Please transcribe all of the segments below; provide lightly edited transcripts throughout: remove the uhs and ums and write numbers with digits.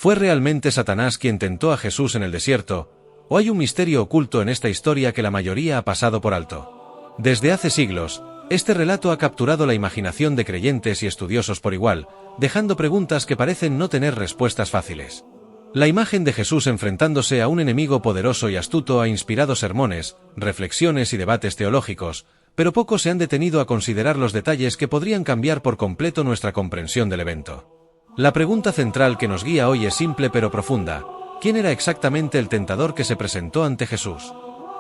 ¿Fue realmente Satanás quien tentó a Jesús en el desierto, o hay un misterio oculto en esta historia que la mayoría ha pasado por alto? Desde hace siglos, este relato ha capturado la imaginación de creyentes y estudiosos por igual, dejando preguntas que parecen no tener respuestas fáciles. La imagen de Jesús enfrentándose a un enemigo poderoso y astuto ha inspirado sermones, reflexiones y debates teológicos, pero pocos se han detenido a considerar los detalles que podrían cambiar por completo nuestra comprensión del evento. La pregunta central que nos guía hoy es simple pero profunda: ¿quién era exactamente el tentador que se presentó ante Jesús?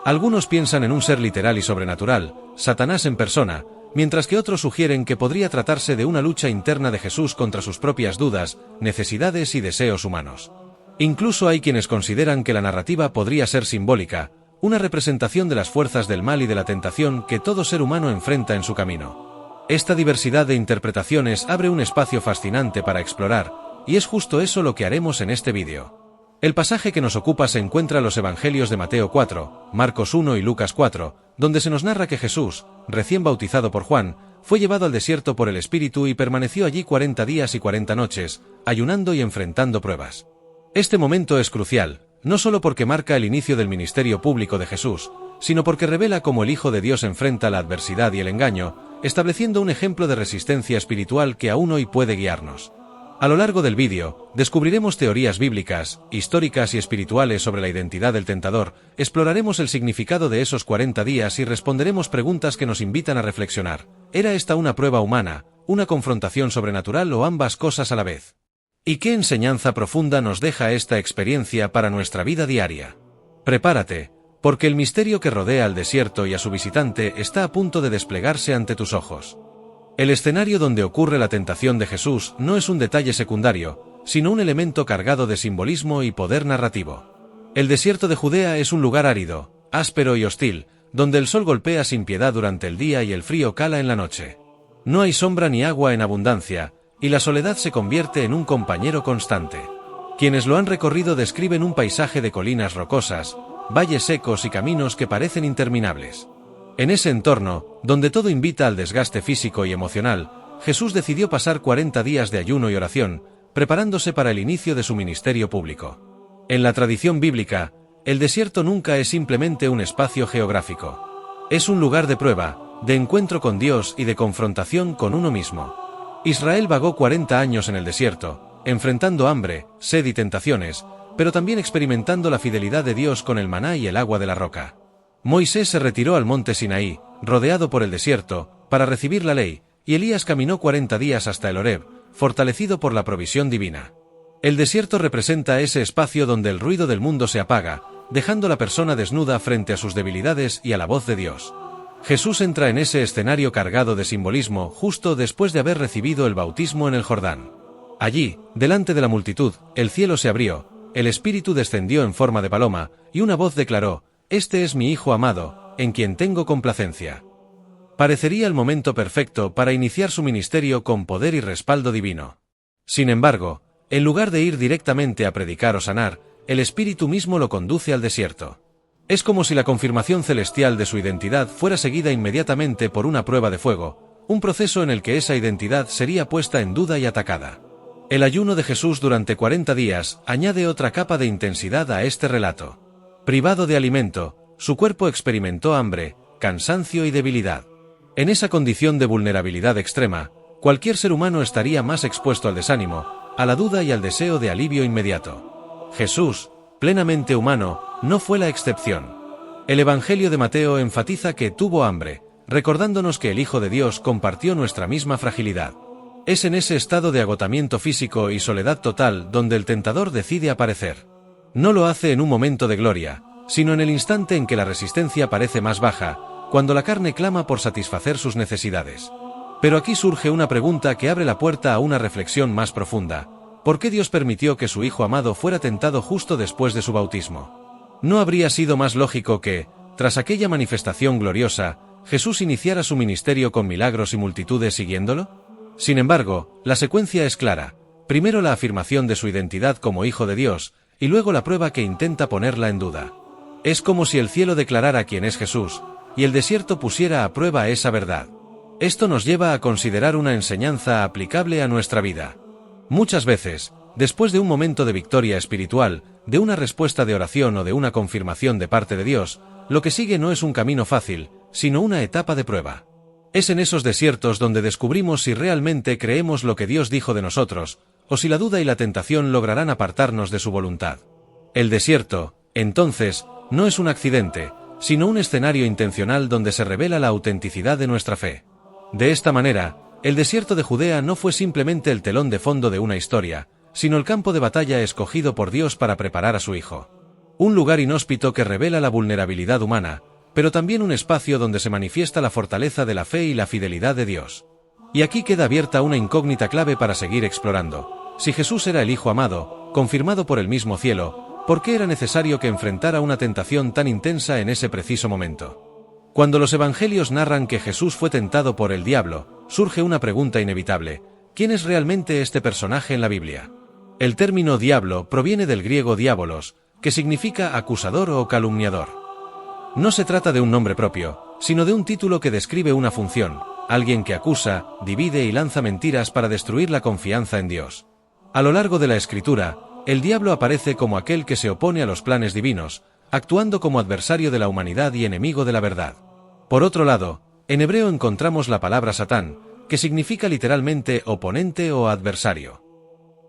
Algunos piensan en un ser literal y sobrenatural, Satanás en persona, mientras que otros sugieren que podría tratarse de una lucha interna de Jesús contra sus propias dudas, necesidades y deseos humanos. Incluso hay quienes consideran que la narrativa podría ser simbólica, una representación de las fuerzas del mal y de la tentación que todo ser humano enfrenta en su camino. Esta diversidad de interpretaciones abre un espacio fascinante para explorar, y es justo eso lo que haremos en este vídeo. El pasaje que nos ocupa se encuentra en los Evangelios de Mateo 4, Marcos 1 y Lucas 4, donde se nos narra que Jesús, recién bautizado por Juan, fue llevado al desierto por el Espíritu y permaneció allí 40 días y 40 noches, ayunando y enfrentando pruebas. Este momento es crucial, no solo porque marca el inicio del ministerio público de Jesús, sino porque revela cómo el Hijo de Dios enfrenta la adversidad y el engaño, estableciendo un ejemplo de resistencia espiritual que aún hoy puede guiarnos. A lo largo del vídeo, descubriremos teorías bíblicas, históricas y espirituales sobre la identidad del tentador, exploraremos el significado de esos 40 días y responderemos preguntas que nos invitan a reflexionar. ¿Era esta una prueba humana, una confrontación sobrenatural o ambas cosas a la vez? ¿Y qué enseñanza profunda nos deja esta experiencia para nuestra vida diaria? Prepárate, porque el misterio que rodea al desierto y a su visitante está a punto de desplegarse ante tus ojos. El escenario donde ocurre la tentación de Jesús no es un detalle secundario, sino un elemento cargado de simbolismo y poder narrativo. El desierto de Judea es un lugar árido, áspero y hostil, donde el sol golpea sin piedad durante el día y el frío cala en la noche. No hay sombra ni agua en abundancia, y la soledad se convierte en un compañero constante. Quienes lo han recorrido describen un paisaje de colinas rocosas, valles secos y caminos que parecen interminables. En ese entorno, donde todo invita al desgaste físico y emocional, Jesús decidió pasar 40 días de ayuno y oración, preparándose para el inicio de su ministerio público. En la tradición bíblica, el desierto nunca es simplemente un espacio geográfico. Es un lugar de prueba, de encuentro con Dios y de confrontación con uno mismo. Israel vagó 40 años en el desierto, enfrentando hambre, sed y tentaciones, pero también experimentando la fidelidad de Dios con el maná y el agua de la roca. Moisés se retiró al monte Sinaí, rodeado por el desierto, para recibir la ley, y Elías caminó 40 días hasta el Horeb, fortalecido por la provisión divina. El desierto representa ese espacio donde el ruido del mundo se apaga, dejando a la persona desnuda frente a sus debilidades y a la voz de Dios. Jesús entra en ese escenario cargado de simbolismo justo después de haber recibido el bautismo en el Jordán. Allí, delante de la multitud, el cielo se abrió, el Espíritu descendió en forma de paloma, y una voz declaró: «Este es mi Hijo amado, en quien tengo complacencia». Parecería el momento perfecto para iniciar su ministerio con poder y respaldo divino. Sin embargo, en lugar de ir directamente a predicar o sanar, el Espíritu mismo lo conduce al desierto. Es como si la confirmación celestial de su identidad fuera seguida inmediatamente por una prueba de fuego, un proceso en el que esa identidad sería puesta en duda y atacada. El ayuno de Jesús durante 40 días añade otra capa de intensidad a este relato. Privado de alimento, su cuerpo experimentó hambre, cansancio y debilidad. En esa condición de vulnerabilidad extrema, cualquier ser humano estaría más expuesto al desánimo, a la duda y al deseo de alivio inmediato. Jesús, plenamente humano, no fue la excepción. El Evangelio de Mateo enfatiza que tuvo hambre, recordándonos que el Hijo de Dios compartió nuestra misma fragilidad. Es en ese estado de agotamiento físico y soledad total donde el tentador decide aparecer. No lo hace en un momento de gloria, sino en el instante en que la resistencia parece más baja, cuando la carne clama por satisfacer sus necesidades. Pero aquí surge una pregunta que abre la puerta a una reflexión más profunda. ¿Por qué Dios permitió que su Hijo amado fuera tentado justo después de su bautismo? ¿No habría sido más lógico que, tras aquella manifestación gloriosa, Jesús iniciara su ministerio con milagros y multitudes siguiéndolo? Sin embargo, la secuencia es clara. Primero la afirmación de su identidad como Hijo de Dios, y luego la prueba que intenta ponerla en duda. Es como si el cielo declarara quién es Jesús, y el desierto pusiera a prueba esa verdad. Esto nos lleva a considerar una enseñanza aplicable a nuestra vida. Muchas veces, Después de un momento de victoria espiritual, de una respuesta de oración o de una confirmación de parte de Dios, lo que sigue no es un camino fácil, sino una etapa de prueba. Es en esos desiertos donde descubrimos si realmente creemos lo que Dios dijo de nosotros, o si la duda y la tentación lograrán apartarnos de su voluntad. El desierto, entonces, no es un accidente, sino un escenario intencional donde se revela la autenticidad de nuestra fe. De esta manera, el desierto de Judea no fue simplemente el telón de fondo de una historia, sino el campo de batalla escogido por Dios para preparar a su Hijo. Un lugar inhóspito que revela la vulnerabilidad humana, pero también un espacio donde se manifiesta la fortaleza de la fe y la fidelidad de Dios. Y aquí queda abierta una incógnita clave para seguir explorando. Si Jesús era el Hijo amado, confirmado por el mismo cielo, ¿por qué era necesario que enfrentara una tentación tan intensa en ese preciso momento? Cuando los evangelios narran que Jesús fue tentado por el diablo, surge una pregunta inevitable: ¿quién es realmente este personaje en la Biblia? El término diablo proviene del griego diabolos, que significa acusador o calumniador. No se trata de un nombre propio, sino de un título que describe una función, alguien que acusa, divide y lanza mentiras para destruir la confianza en Dios. A lo largo de la Escritura, el diablo aparece como aquel que se opone a los planes divinos, actuando como adversario de la humanidad y enemigo de la verdad. Por otro lado, en hebreo encontramos la palabra Satán, que significa literalmente oponente o adversario.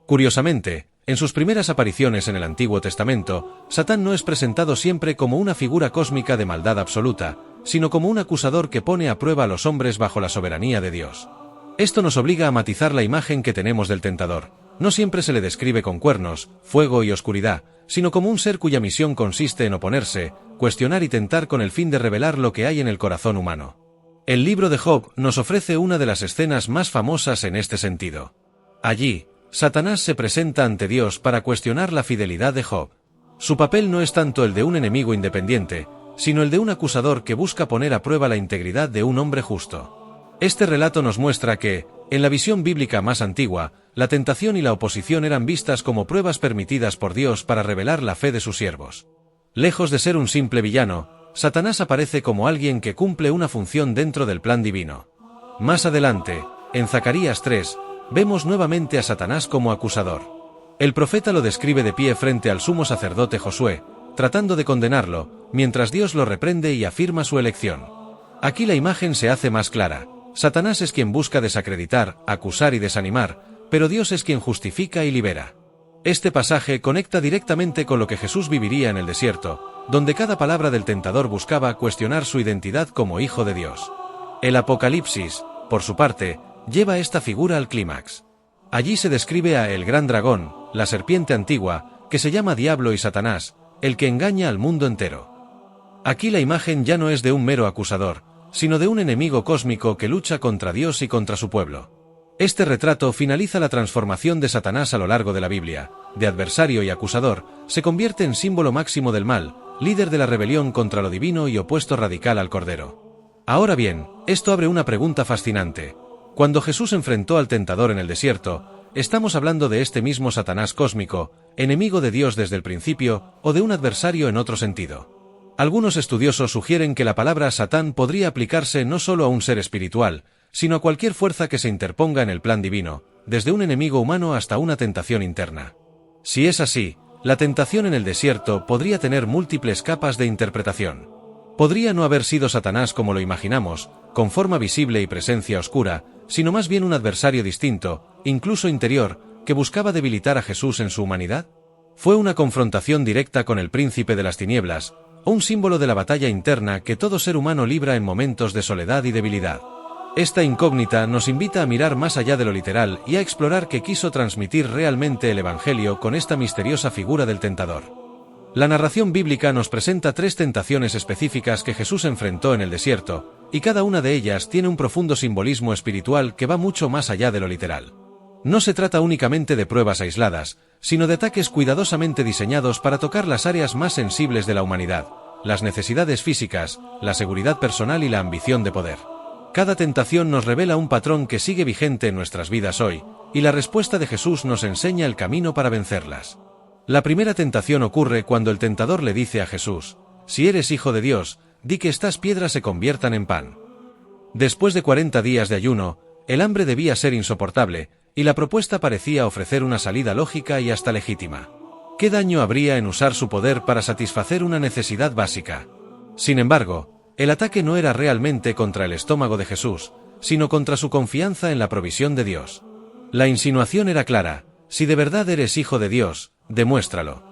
Curiosamente, en sus primeras apariciones en el Antiguo Testamento, Satán no es presentado siempre como una figura cósmica de maldad absoluta, sino como un acusador que pone a prueba a los hombres bajo la soberanía de Dios. Esto nos obliga a matizar la imagen que tenemos del tentador. No siempre se le describe con cuernos, fuego y oscuridad, sino como un ser cuya misión consiste en oponerse, cuestionar y tentar con el fin de revelar lo que hay en el corazón humano. El libro de Job nos ofrece una de las escenas más famosas en este sentido. Allí, Satanás se presenta ante Dios para cuestionar la fidelidad de Job. Su papel no es tanto el de un enemigo independiente, sino el de un acusador que busca poner a prueba la integridad de un hombre justo. Este relato nos muestra que, en la visión bíblica más antigua, la tentación y la oposición eran vistas como pruebas permitidas por Dios para revelar la fe de sus siervos. Lejos de ser un simple villano, Satanás aparece como alguien que cumple una función dentro del plan divino. Más adelante, en Zacarías 3, vemos nuevamente a Satanás como acusador. El profeta lo describe de pie frente al sumo sacerdote Josué, tratando de condenarlo, mientras Dios lo reprende y afirma su elección. Aquí la imagen se hace más clara. Satanás es quien busca desacreditar, acusar y desanimar, pero Dios es quien justifica y libera. Este pasaje conecta directamente con lo que Jesús viviría en el desierto, donde cada palabra del tentador buscaba cuestionar su identidad como Hijo de Dios. El Apocalipsis, por su parte, lleva esta figura al clímax. Allí se describe a el gran dragón, la serpiente antigua, que se llama Diablo y Satanás, el que engaña al mundo entero. Aquí la imagen ya no es de un mero acusador, sino de un enemigo cósmico que lucha contra Dios y contra su pueblo. Este retrato finaliza la transformación de Satanás a lo largo de la Biblia. De adversario y acusador, se convierte en símbolo máximo del mal, líder de la rebelión contra lo divino y opuesto radical al Cordero. Ahora bien, esto abre una pregunta fascinante. Cuando Jesús enfrentó al tentador en el desierto, ¿estamos hablando de este mismo Satanás cósmico, enemigo de Dios desde el principio, o de un adversario en otro sentido? Algunos estudiosos sugieren que la palabra Satán podría aplicarse no solo a un ser espiritual, sino a cualquier fuerza que se interponga en el plan divino, desde un enemigo humano hasta una tentación interna. Si es así, la tentación en el desierto podría tener múltiples capas de interpretación. Podría no haber sido Satanás como lo imaginamos, con forma visible y presencia oscura, sino más bien un adversario distinto, incluso interior, que buscaba debilitar a Jesús en su humanidad. ¿Fue una confrontación directa con el príncipe de las tinieblas, o un símbolo de la batalla interna que todo ser humano libra en momentos de soledad y debilidad? Esta incógnita nos invita a mirar más allá de lo literal y a explorar qué quiso transmitir realmente el Evangelio con esta misteriosa figura del tentador. La narración bíblica nos presenta 3 tentaciones específicas que Jesús enfrentó en el desierto, y cada una de ellas tiene un profundo simbolismo espiritual que va mucho más allá de lo literal. No se trata únicamente de pruebas aisladas, sino de ataques cuidadosamente diseñados para tocar las áreas más sensibles de la humanidad, las necesidades físicas, la seguridad personal y la ambición de poder. Cada tentación nos revela un patrón que sigue vigente en nuestras vidas hoy, y la respuesta de Jesús nos enseña el camino para vencerlas. La primera tentación ocurre cuando el tentador le dice a Jesús: «Si eres hijo de Dios, di que estas piedras se conviertan en pan». Después de 40 días de ayuno, el hambre debía ser insoportable, y la propuesta parecía ofrecer una salida lógica y hasta legítima. ¿Qué daño habría en usar su poder para satisfacer una necesidad básica? Sin embargo, el ataque no era realmente contra el estómago de Jesús, sino contra su confianza en la provisión de Dios. La insinuación era clara: si de verdad eres hijo de Dios, demuéstralo.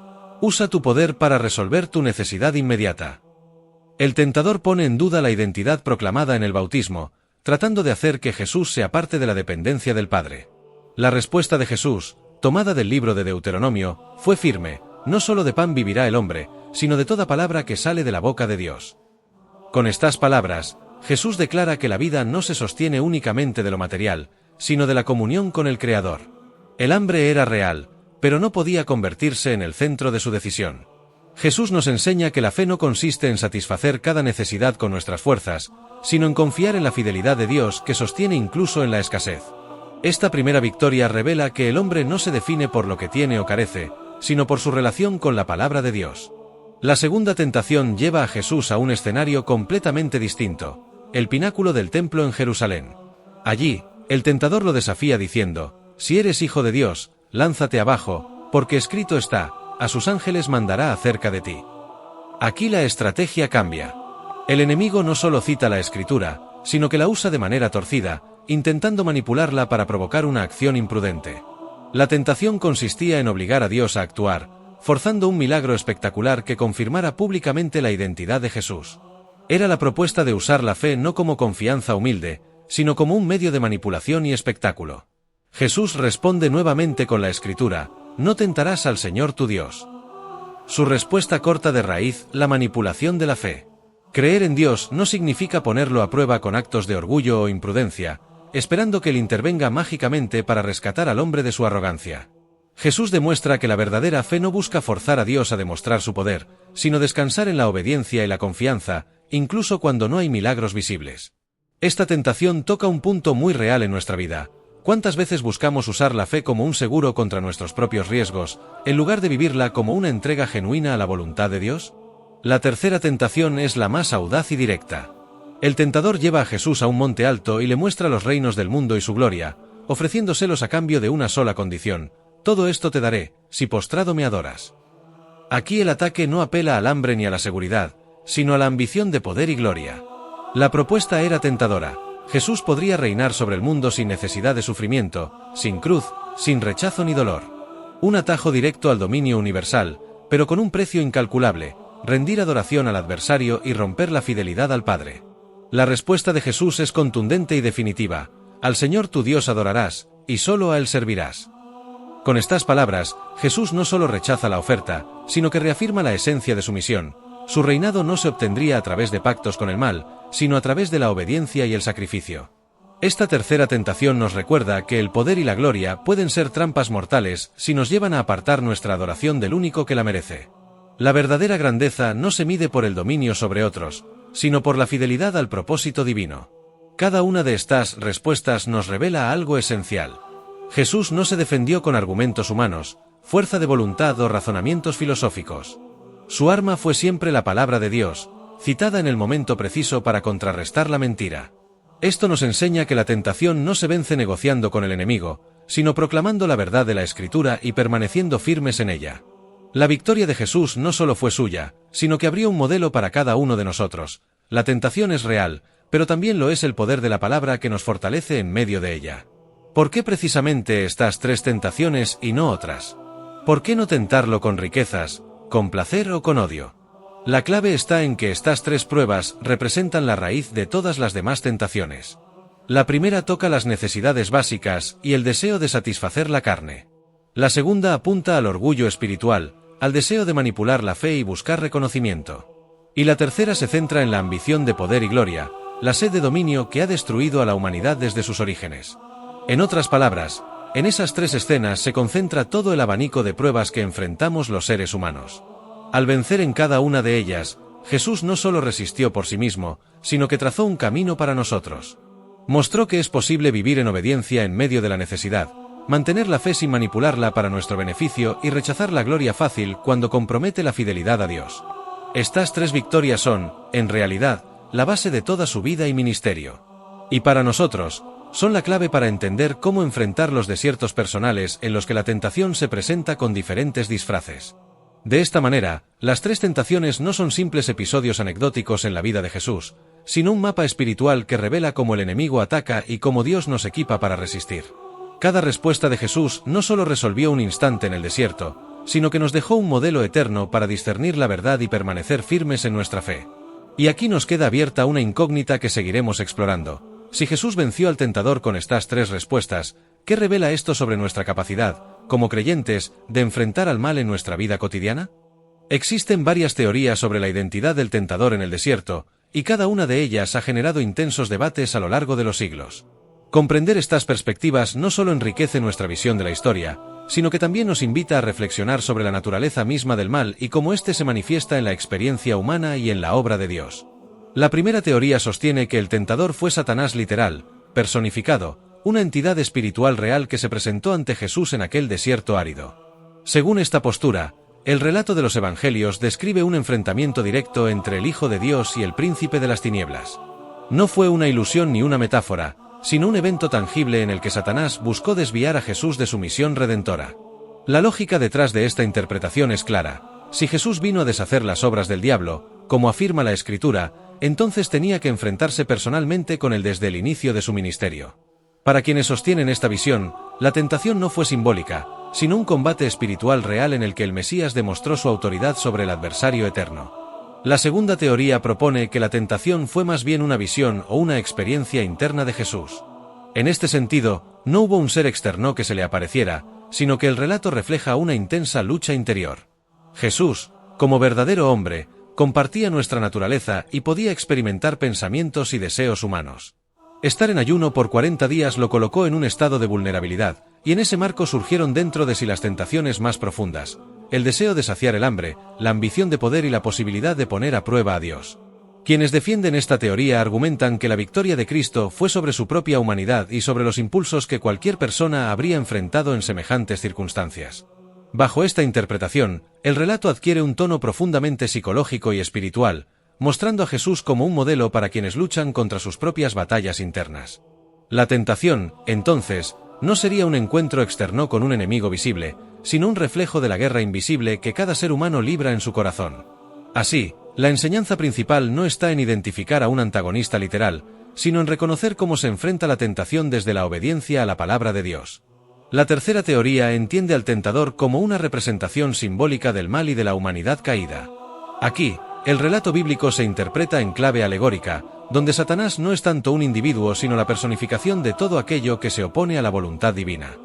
Usa tu poder para resolver tu necesidad inmediata. El tentador pone en duda la identidad proclamada en el bautismo, tratando de hacer que Jesús sea parte de la dependencia del Padre. La respuesta de Jesús, tomada del libro de Deuteronomio, fue firme: no solo de pan vivirá el hombre, sino de toda palabra que sale de la boca de Dios. Con estas palabras, Jesús declara que la vida no se sostiene únicamente de lo material, sino de la comunión con el Creador. El hambre era real, pero no podía convertirse en el centro de su decisión. Jesús nos enseña que la fe no consiste en satisfacer cada necesidad con nuestras fuerzas, sino en confiar en la fidelidad de Dios que sostiene incluso en la escasez. Esta primera victoria revela que el hombre no se define por lo que tiene o carece, sino por su relación con la palabra de Dios. La segunda tentación lleva a Jesús a un escenario completamente distinto: el pináculo del templo en Jerusalén. Allí, el tentador lo desafía diciendo: si eres hijo de Dios, lánzate abajo, porque escrito está: a sus ángeles mandará acerca de ti. Aquí la estrategia cambia. El enemigo no solo cita la Escritura, sino que la usa de manera torcida, intentando manipularla para provocar una acción imprudente. La tentación consistía en obligar a Dios a actuar, forzando un milagro espectacular que confirmara públicamente la identidad de Jesús. Era la propuesta de usar la fe no como confianza humilde, sino como un medio de manipulación y espectáculo. Jesús responde nuevamente con la Escritura: no tentarás al Señor tu Dios. Su respuesta corta de raíz la manipulación de la fe. Creer en Dios no significa ponerlo a prueba con actos de orgullo o imprudencia, esperando que Él intervenga mágicamente para rescatar al hombre de su arrogancia. Jesús demuestra que la verdadera fe no busca forzar a Dios a demostrar su poder, sino descansar en la obediencia y la confianza, incluso cuando no hay milagros visibles. Esta tentación toca un punto muy real en nuestra vida. ¿Cuántas veces buscamos usar la fe como un seguro contra nuestros propios riesgos, en lugar de vivirla como una entrega genuina a la voluntad de Dios? La tercera tentación es la más audaz y directa. El tentador lleva a Jesús a un monte alto y le muestra los reinos del mundo y su gloria, ofreciéndoselos a cambio de una sola condición: todo esto te daré, si postrado me adoras. Aquí el ataque no apela al hambre ni a la seguridad, sino a la ambición de poder y gloria. La propuesta era tentadora. Jesús podría reinar sobre el mundo sin necesidad de sufrimiento, sin cruz, sin rechazo ni dolor. Un atajo directo al dominio universal, pero con un precio incalculable: rendir adoración al adversario y romper la fidelidad al Padre. La respuesta de Jesús es contundente y definitiva: al Señor tu Dios adorarás, y solo a Él servirás. Con estas palabras, Jesús no solo rechaza la oferta, sino que reafirma la esencia de su misión. Su reinado no se obtendría a través de pactos con el mal, sino a través de la obediencia y el sacrificio. Esta tercera tentación nos recuerda que el poder y la gloria pueden ser trampas mortales si nos llevan a apartar nuestra adoración del único que la merece. La verdadera grandeza no se mide por el dominio sobre otros, sino por la fidelidad al propósito divino. Cada una de estas respuestas nos revela algo esencial. Jesús no se defendió con argumentos humanos, fuerza de voluntad o razonamientos filosóficos. Su arma fue siempre la palabra de Dios, citada en el momento preciso para contrarrestar la mentira. Esto nos enseña que la tentación no se vence negociando con el enemigo, sino proclamando la verdad de la Escritura y permaneciendo firmes en ella. La victoria de Jesús no solo fue suya, sino que abrió un modelo para cada uno de nosotros. La tentación es real, pero también lo es el poder de la palabra que nos fortalece en medio de ella. ¿Por qué precisamente estas tres tentaciones y no otras? ¿Por qué no tentarlo con riquezas, con placer o con odio? La clave está en que estas tres pruebas representan la raíz de todas las demás tentaciones. La primera toca las necesidades básicas y el deseo de satisfacer la carne. La segunda apunta al orgullo espiritual, al deseo de manipular la fe y buscar reconocimiento. Y la tercera se centra en la ambición de poder y gloria, la sed de dominio que ha destruido a la humanidad desde sus orígenes. En otras palabras, en esas tres escenas se concentra todo el abanico de pruebas que enfrentamos los seres humanos. Al vencer en cada una de ellas, Jesús no solo resistió por sí mismo, sino que trazó un camino para nosotros. Mostró que es posible vivir en obediencia en medio de la necesidad, mantener la fe sin manipularla para nuestro beneficio y rechazar la gloria fácil cuando compromete la fidelidad a Dios. Estas tres victorias son, en realidad, la base de toda su vida y ministerio. Y para nosotros, son la clave para entender cómo enfrentar los desiertos personales en los que la tentación se presenta con diferentes disfraces. De esta manera, las 3 tentaciones no son simples episodios anecdóticos en la vida de Jesús, sino un mapa espiritual que revela cómo el enemigo ataca y cómo Dios nos equipa para resistir. Cada respuesta de Jesús no solo resolvió un instante en el desierto, sino que nos dejó un modelo eterno para discernir la verdad y permanecer firmes en nuestra fe. Y aquí nos queda abierta una incógnita que seguiremos explorando. Si Jesús venció al tentador con estas 3 respuestas, ¿qué revela esto sobre nuestra capacidad, como creyentes, de enfrentar al mal en nuestra vida cotidiana? Existen varias teorías sobre la identidad del tentador en el desierto, y cada una de ellas ha generado intensos debates a lo largo de los siglos. Comprender estas perspectivas no solo enriquece nuestra visión de la historia, sino que también nos invita a reflexionar sobre la naturaleza misma del mal y cómo éste se manifiesta en la experiencia humana y en la obra de Dios. La primera teoría sostiene que el tentador fue Satanás literal, personificado, una entidad espiritual real que se presentó ante Jesús en aquel desierto árido. Según esta postura, el relato de los Evangelios describe un enfrentamiento directo entre el Hijo de Dios y el príncipe de las tinieblas. No fue una ilusión ni una metáfora, sino un evento tangible en el que Satanás buscó desviar a Jesús de su misión redentora. La lógica detrás de esta interpretación es clara. Si Jesús vino a deshacer las obras del diablo, como afirma la Escritura, entonces tenía que enfrentarse personalmente con él desde el inicio de su ministerio. Para quienes sostienen esta visión, la tentación no fue simbólica, sino un combate espiritual real en el que el Mesías demostró su autoridad sobre el adversario eterno. La segunda teoría propone que la tentación fue más bien una visión o una experiencia interna de Jesús. En este sentido, no hubo un ser externo que se le apareciera, sino que el relato refleja una intensa lucha interior. Jesús, como verdadero hombre, compartía nuestra naturaleza y podía experimentar pensamientos y deseos humanos. Estar en ayuno por 40 días lo colocó en un estado de vulnerabilidad, y en ese marco surgieron dentro de sí las tentaciones más profundas: el deseo de saciar el hambre, la ambición de poder y la posibilidad de poner a prueba a Dios. Quienes defienden esta teoría argumentan que la victoria de Cristo fue sobre su propia humanidad y sobre los impulsos que cualquier persona habría enfrentado en semejantes circunstancias. Bajo esta interpretación, el relato adquiere un tono profundamente psicológico y espiritual, mostrando a Jesús como un modelo para quienes luchan contra sus propias batallas internas. La tentación, entonces, no sería un encuentro externo con un enemigo visible, sino un reflejo de la guerra invisible que cada ser humano libra en su corazón. Así, la enseñanza principal no está en identificar a un antagonista literal, sino en reconocer cómo se enfrenta la tentación desde la obediencia a la palabra de Dios. La tercera teoría entiende al tentador como una representación simbólica del mal y de la humanidad caída. Aquí, el relato bíblico se interpreta en clave alegórica, donde Satanás no es tanto un individuo sino la personificación de todo aquello que se opone a la voluntad divina.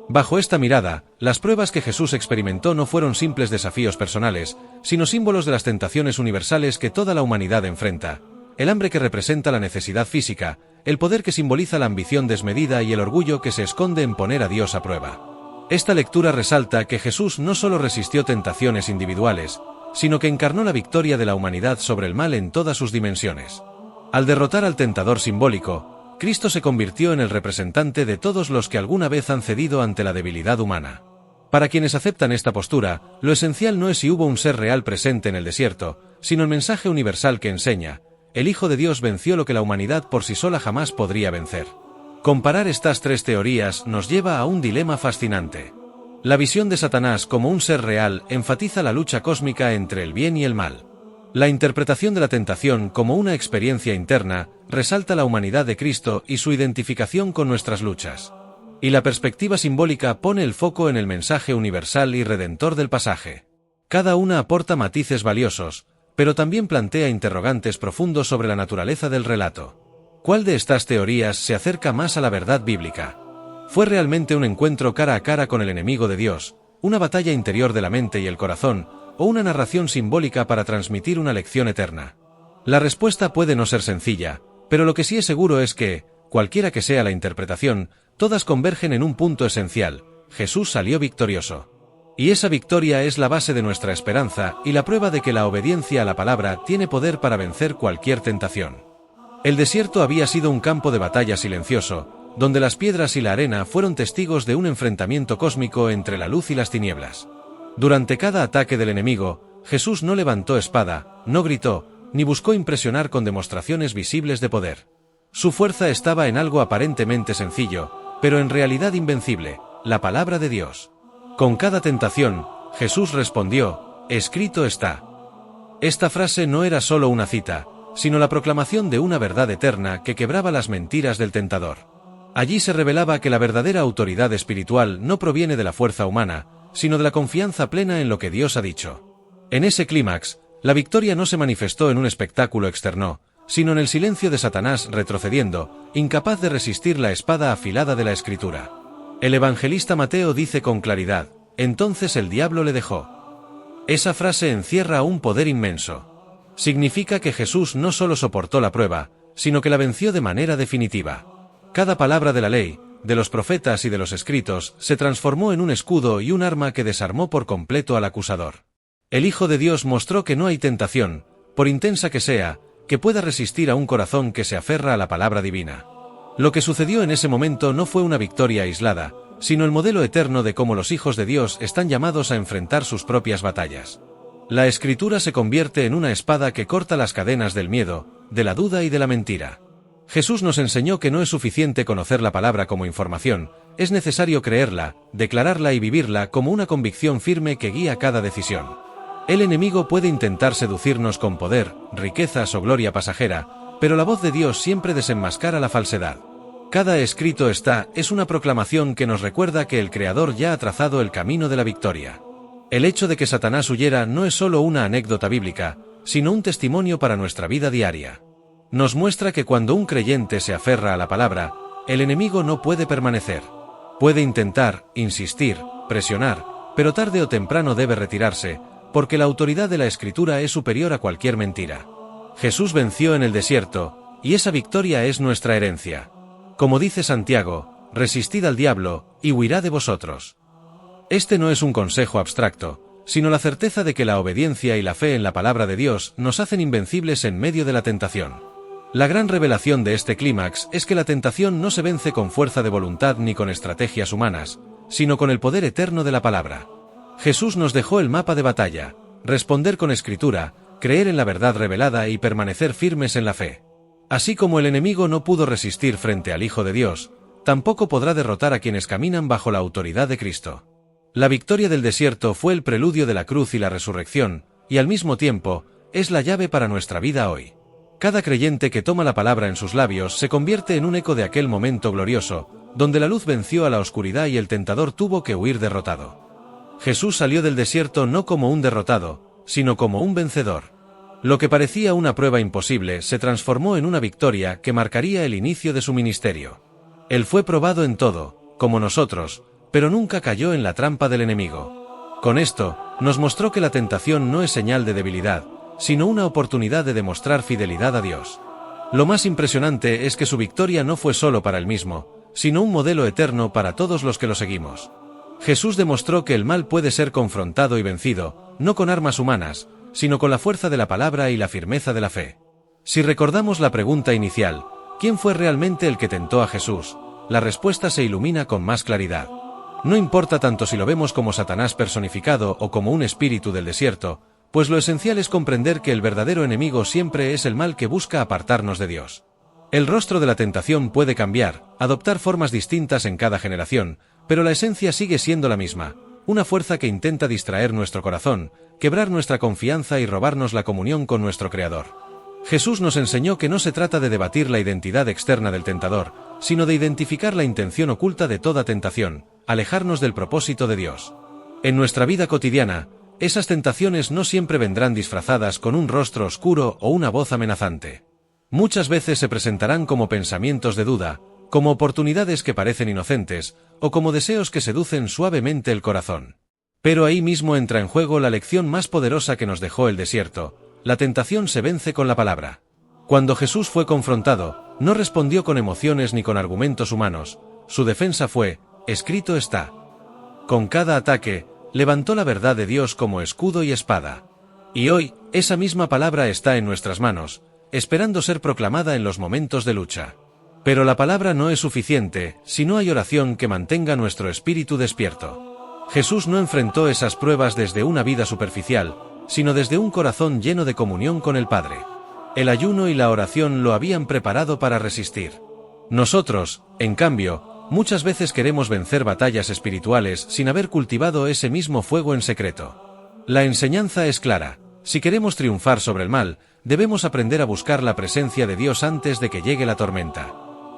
Bajo esta mirada, las pruebas que Jesús experimentó no fueron simples desafíos personales, sino símbolos de las tentaciones universales que toda la humanidad enfrenta: el hambre que representa la necesidad física, el poder que simboliza la ambición desmedida y el orgullo que se esconde en poner a Dios a prueba. Esta lectura resalta que Jesús no solo resistió tentaciones individuales, sino que encarnó la victoria de la humanidad sobre el mal en todas sus dimensiones. Al derrotar al tentador simbólico, Cristo se convirtió en el representante de todos los que alguna vez han cedido ante la debilidad humana. Para quienes aceptan esta postura, lo esencial no es si hubo un ser real presente en el desierto, sino el mensaje universal que enseña: el Hijo de Dios venció lo que la humanidad por sí sola jamás podría vencer. Comparar estas 3 teorías nos lleva a un dilema fascinante. La visión de Satanás como un ser real enfatiza la lucha cósmica entre el bien y el mal. La interpretación de la tentación como una experiencia interna resalta la humanidad de Cristo y su identificación con nuestras luchas. Y la perspectiva simbólica pone el foco en el mensaje universal y redentor del pasaje. Cada una aporta matices valiosos, pero también plantea interrogantes profundos sobre la naturaleza del relato. ¿Cuál de estas teorías se acerca más a la verdad bíblica? ¿Fue realmente un encuentro cara a cara con el enemigo de Dios, una batalla interior de la mente y el corazón, o una narración simbólica para transmitir una lección eterna? La respuesta puede no ser sencilla, pero lo que sí es seguro es que, cualquiera que sea la interpretación, todas convergen en un punto esencial: Jesús salió victorioso. Y esa victoria es la base de nuestra esperanza y la prueba de que la obediencia a la palabra tiene poder para vencer cualquier tentación. El desierto había sido un campo de batalla silencioso, donde las piedras y la arena fueron testigos de un enfrentamiento cósmico entre la luz y las tinieblas. Durante cada ataque del enemigo, Jesús no levantó espada, no gritó, ni buscó impresionar con demostraciones visibles de poder. Su fuerza estaba en algo aparentemente sencillo, pero en realidad invencible: la palabra de Dios. Con cada tentación, Jesús respondió: escrito está. Esta frase no era solo una cita, sino la proclamación de una verdad eterna que quebraba las mentiras del tentador. Allí se revelaba que la verdadera autoridad espiritual no proviene de la fuerza humana, sino de la confianza plena en lo que Dios ha dicho. En ese clímax, la victoria no se manifestó en un espectáculo externo, sino en el silencio de Satanás retrocediendo, incapaz de resistir la espada afilada de la Escritura. El evangelista Mateo dice con claridad: entonces el diablo le dejó. Esa frase encierra un poder inmenso. Significa que Jesús no solo soportó la prueba, sino que la venció de manera definitiva. Cada palabra de la ley, de los profetas y de los escritos, se transformó en un escudo y un arma que desarmó por completo al acusador. El Hijo de Dios mostró que no hay tentación, por intensa que sea, que pueda resistir a un corazón que se aferra a la palabra divina. Lo que sucedió en ese momento no fue una victoria aislada, sino el modelo eterno de cómo los hijos de Dios están llamados a enfrentar sus propias batallas. La Escritura se convierte en una espada que corta las cadenas del miedo, de la duda y de la mentira. Jesús nos enseñó que no es suficiente conocer la palabra como información, es necesario creerla, declararla y vivirla como una convicción firme que guía cada decisión. El enemigo puede intentar seducirnos con poder, riquezas o gloria pasajera, pero la voz de Dios siempre desenmascara la falsedad. Cada escrito está es una proclamación que nos recuerda que el Creador ya ha trazado el camino de la victoria. El hecho de que Satanás huyera no es solo una anécdota bíblica, sino un testimonio para nuestra vida diaria. Nos muestra que cuando un creyente se aferra a la palabra, el enemigo no puede permanecer. Puede intentar, insistir, presionar, pero tarde o temprano debe retirarse, porque la autoridad de la Escritura es superior a cualquier mentira. Jesús venció en el desierto, y esa victoria es nuestra herencia. Como dice Santiago: resistid al diablo, y huirá de vosotros. Este no es un consejo abstracto, sino la certeza de que la obediencia y la fe en la palabra de Dios nos hacen invencibles en medio de la tentación. La gran revelación de este clímax es que la tentación no se vence con fuerza de voluntad ni con estrategias humanas, sino con el poder eterno de la palabra. Jesús nos dejó el mapa de batalla: responder con Escritura, creer en la verdad revelada y permanecer firmes en la fe. Así como el enemigo no pudo resistir frente al Hijo de Dios, tampoco podrá derrotar a quienes caminan bajo la autoridad de Cristo. La victoria del desierto fue el preludio de la cruz y la resurrección, y al mismo tiempo, es la llave para nuestra vida hoy. Cada creyente que toma la palabra en sus labios se convierte en un eco de aquel momento glorioso, donde la luz venció a la oscuridad y el tentador tuvo que huir derrotado. Jesús salió del desierto no como un derrotado, sino como un vencedor. Lo que parecía una prueba imposible se transformó en una victoria que marcaría el inicio de su ministerio. Él fue probado en todo, como nosotros, pero nunca cayó en la trampa del enemigo. Con esto, nos mostró que la tentación no es señal de debilidad, sino una oportunidad de demostrar fidelidad a Dios. Lo más impresionante es que su victoria no fue solo para él mismo, sino un modelo eterno para todos los que lo seguimos. Jesús demostró que el mal puede ser confrontado y vencido, no con armas humanas, sino con la fuerza de la palabra y la firmeza de la fe. Si recordamos la pregunta inicial, ¿quién fue realmente el que tentó a Jesús?, la respuesta se ilumina con más claridad. No importa tanto si lo vemos como Satanás personificado o como un espíritu del desierto, pues lo esencial es comprender que el verdadero enemigo siempre es el mal que busca apartarnos de Dios. El rostro de la tentación puede cambiar, adoptar formas distintas en cada generación, pero la esencia sigue siendo la misma: una fuerza que intenta distraer nuestro corazón, quebrar nuestra confianza y robarnos la comunión con nuestro Creador. Jesús nos enseñó que no se trata de debatir la identidad externa del tentador, sino de identificar la intención oculta de toda tentación: alejarnos del propósito de Dios. En nuestra vida cotidiana, esas tentaciones no siempre vendrán disfrazadas con un rostro oscuro o una voz amenazante. Muchas veces se presentarán como pensamientos de duda, como oportunidades que parecen inocentes, o como deseos que seducen suavemente el corazón. Pero ahí mismo entra en juego la lección más poderosa que nos dejó el desierto: la tentación se vence con la palabra. Cuando Jesús fue confrontado, no respondió con emociones ni con argumentos humanos. Su defensa fue: escrito está. Con cada ataque, levantó la verdad de Dios como escudo y espada. Y hoy, esa misma palabra está en nuestras manos, esperando ser proclamada en los momentos de lucha. Pero la palabra no es suficiente si no hay oración que mantenga nuestro espíritu despierto. Jesús no enfrentó esas pruebas desde una vida superficial, sino desde un corazón lleno de comunión con el Padre. El ayuno y la oración lo habían preparado para resistir. Nosotros, en cambio, muchas veces queremos vencer batallas espirituales sin haber cultivado ese mismo fuego en secreto. La enseñanza es clara: si queremos triunfar sobre el mal, debemos aprender a buscar la presencia de Dios antes de que llegue la tormenta.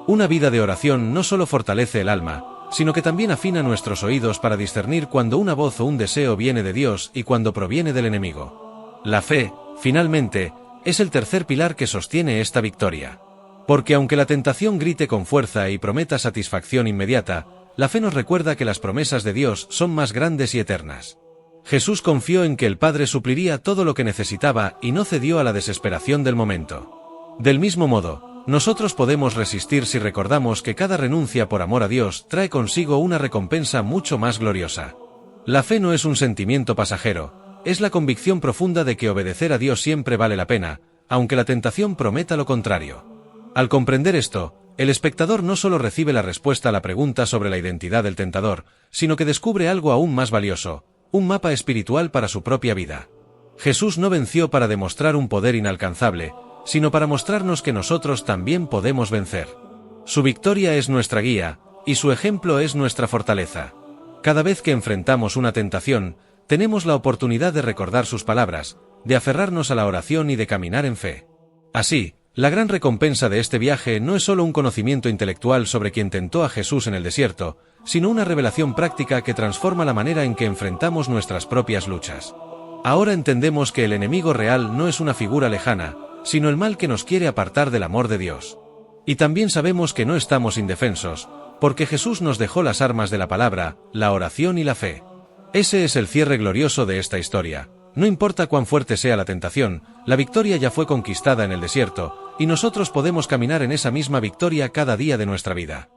Una vida de oración no solo fortalece el alma, sino que también afina nuestros oídos para discernir cuando una voz o un deseo viene de Dios y cuando proviene del enemigo. La fe, finalmente, es el tercer pilar que sostiene esta victoria. Porque aunque la tentación grite con fuerza y prometa satisfacción inmediata, la fe nos recuerda que las promesas de Dios son más grandes y eternas. Jesús confió en que el Padre supliría todo lo que necesitaba y no cedió a la desesperación del momento. Del mismo modo, nosotros podemos resistir si recordamos que cada renuncia por amor a Dios trae consigo una recompensa mucho más gloriosa. La fe no es un sentimiento pasajero, es la convicción profunda de que obedecer a Dios siempre vale la pena, aunque la tentación prometa lo contrario. Al comprender esto, el espectador no solo recibe la respuesta a la pregunta sobre la identidad del tentador, sino que descubre algo aún más valioso: un mapa espiritual para su propia vida. Jesús no venció para demostrar un poder inalcanzable, sino para mostrarnos que nosotros también podemos vencer. Su victoria es nuestra guía, y su ejemplo es nuestra fortaleza. Cada vez que enfrentamos una tentación, tenemos la oportunidad de recordar sus palabras, de aferrarnos a la oración y de caminar en fe. Así, la gran recompensa de este viaje no es solo un conocimiento intelectual sobre quien tentó a Jesús en el desierto, sino una revelación práctica que transforma la manera en que enfrentamos nuestras propias luchas. Ahora entendemos que el enemigo real no es una figura lejana, sino el mal que nos quiere apartar del amor de Dios. Y también sabemos que no estamos indefensos, porque Jesús nos dejó las armas de la palabra, la oración y la fe. Ese es el cierre glorioso de esta historia. No importa cuán fuerte sea la tentación, la victoria ya fue conquistada en el desierto, y nosotros podemos caminar en esa misma victoria cada día de nuestra vida.